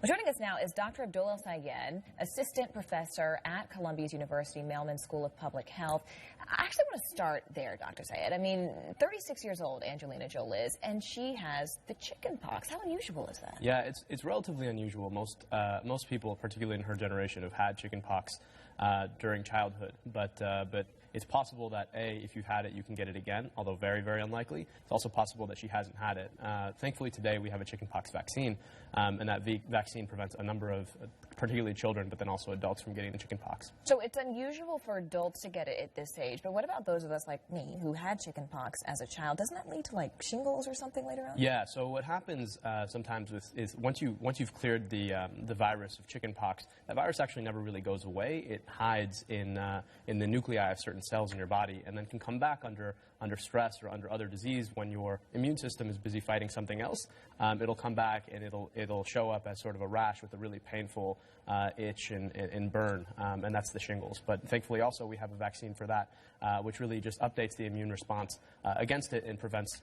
Well, joining us now is Dr. Abdul El-Sayed, assistant professor at Columbia's University Mailman School of Public Health. I actually want to start there, Dr. Sayed. I mean, 36 years old, Angelina Jolie is, and she has the chicken pox. How unusual is that? Yeah, it's relatively unusual. Most people, particularly in her generation, have had chicken pox during childhood, but it's possible that if you've had it, you can get it again, although very, very unlikely. It's also possible that she hasn't had it. Thankfully, today we have a chickenpox vaccine, and that vaccine prevents a number of, particularly children, but then also adults from getting the chickenpox. So it's unusual for adults to get it at this age, but what about those of us like me who had chickenpox as a child? Doesn't that lead to like shingles or something later on? Yeah. So what happens sometimes is once you've cleared the virus of chickenpox, that virus actually never really goes away. It hides in the nuclei of certain cells in your body, and then can come back under stress or under other disease when your immune system is busy fighting something else. It'll come back and it'll show up as sort of a rash with a really painful itch and burn, and that's the shingles. But thankfully, also we have a vaccine for that, which really just updates the immune response against it and prevents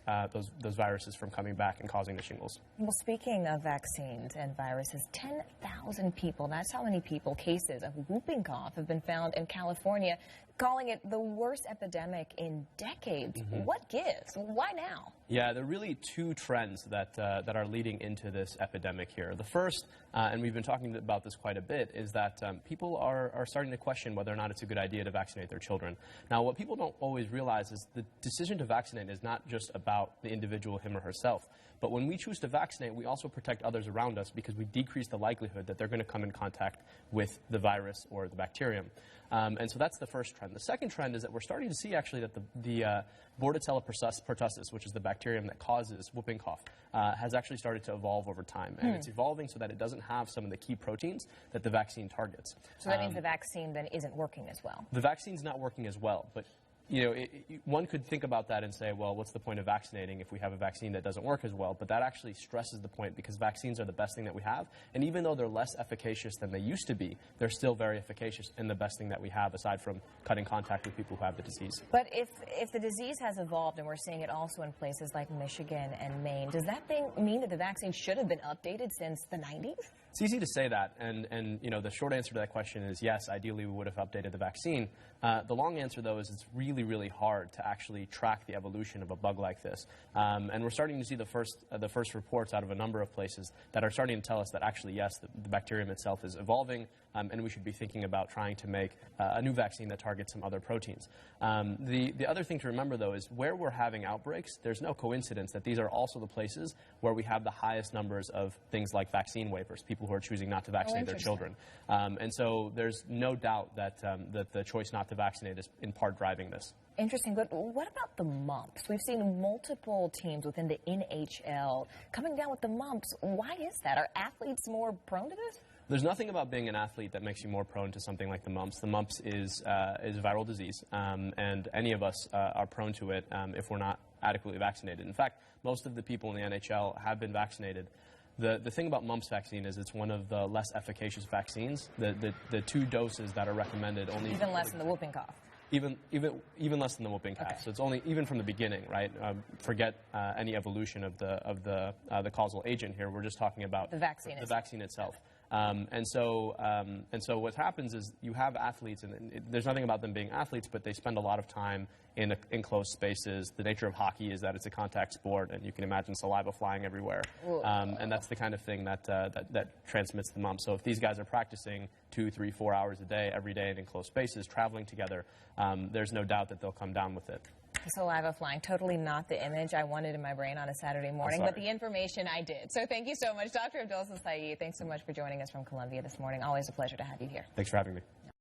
those viruses from coming back and causing the shingles. Well, speaking of vaccines and viruses, 10,000 people, that's how many cases of whooping cough have been found in California, calling it the worst epidemic in decades. Mm-hmm. What gives? Why now? Yeah, there are really two trends that are leading into this epidemic here. The first, and we've been talking about this quite a bit, is that people are starting to question whether or not it's a good idea to vaccinate their children. Now, what people don't always realize is the decision to vaccinate is not just about the individual, him or herself. But when we choose to vaccinate, we also protect others around us because we decrease the likelihood that they're going to come in contact with the virus or the bacterium. And so that's the first trend. The second trend is that we're starting to see actually that the Bordetella pertussis, which is the bacterium that causes whooping cough, has actually started to evolve over time. And it's evolving so that it doesn't have some of the key proteins that the vaccine targets. So that means the vaccine then isn't working as well? The vaccine's not working as well, but one could think about that and say, well, what's the point of vaccinating if we have a vaccine that doesn't work as well? But that actually stresses the point because vaccines are the best thing that we have. And even though they're less efficacious than they used to be, they're still very efficacious and the best thing that we have aside from cutting contact with people who have the disease. But if the disease has evolved and we're seeing it also in places like Michigan and Maine, does that mean that the vaccine should have been updated since the 90s? It's easy to say that, and the short answer to that question is yes, ideally we would have updated the vaccine. The long answer, though, is it's really, really hard to actually track the evolution of a bug like this. And we're starting to see the first reports out of a number of places that are starting to tell us that actually, yes, the bacterium itself is evolving, and we should be thinking about trying to make a new vaccine that targets some other proteins. The other thing to remember, though, is where we're having outbreaks, there's no coincidence that these are also the places where we have the highest numbers of things like vaccine waivers, people who are choosing not to vaccinate their children. And so there's no doubt that the choice not to vaccinate is in part driving this. Interesting, but what about the mumps? We've seen multiple teams within the NHL coming down with the mumps. Why is that? Are athletes more prone to this? There's nothing about being an athlete that makes you more prone to something like the mumps. The mumps is a viral disease, and any of us are prone to it if we're not adequately vaccinated. In fact, most of the people in the NHL have been vaccinated. The thing about mumps vaccine is it's one of the less efficacious vaccines. The two doses that are recommended only... Even less than the whooping cough. Even less than the whooping cough. Okay. So it's only even from the beginning, right? Forget any evolution of the causal agent here. We're just talking about the vaccine itself. And so what happens is you have athletes, and there's nothing about them being athletes, but they spend a lot of time in enclosed spaces. The nature of hockey is that it's a contact sport, and you can imagine saliva flying everywhere. And that's the kind of thing that transmits the mumps. So if these guys are practicing 2, 3, 4 hours a day, every day in enclosed spaces, traveling together, there's no doubt that they'll come down with it. Saliva flying, totally not the image I wanted in my brain on a Saturday morning, but the information I did. So thank you so much, Dr. Abdul El-Sayed. Thanks so much for joining us from Columbia this morning. Always a pleasure to have you here. Thanks for having me.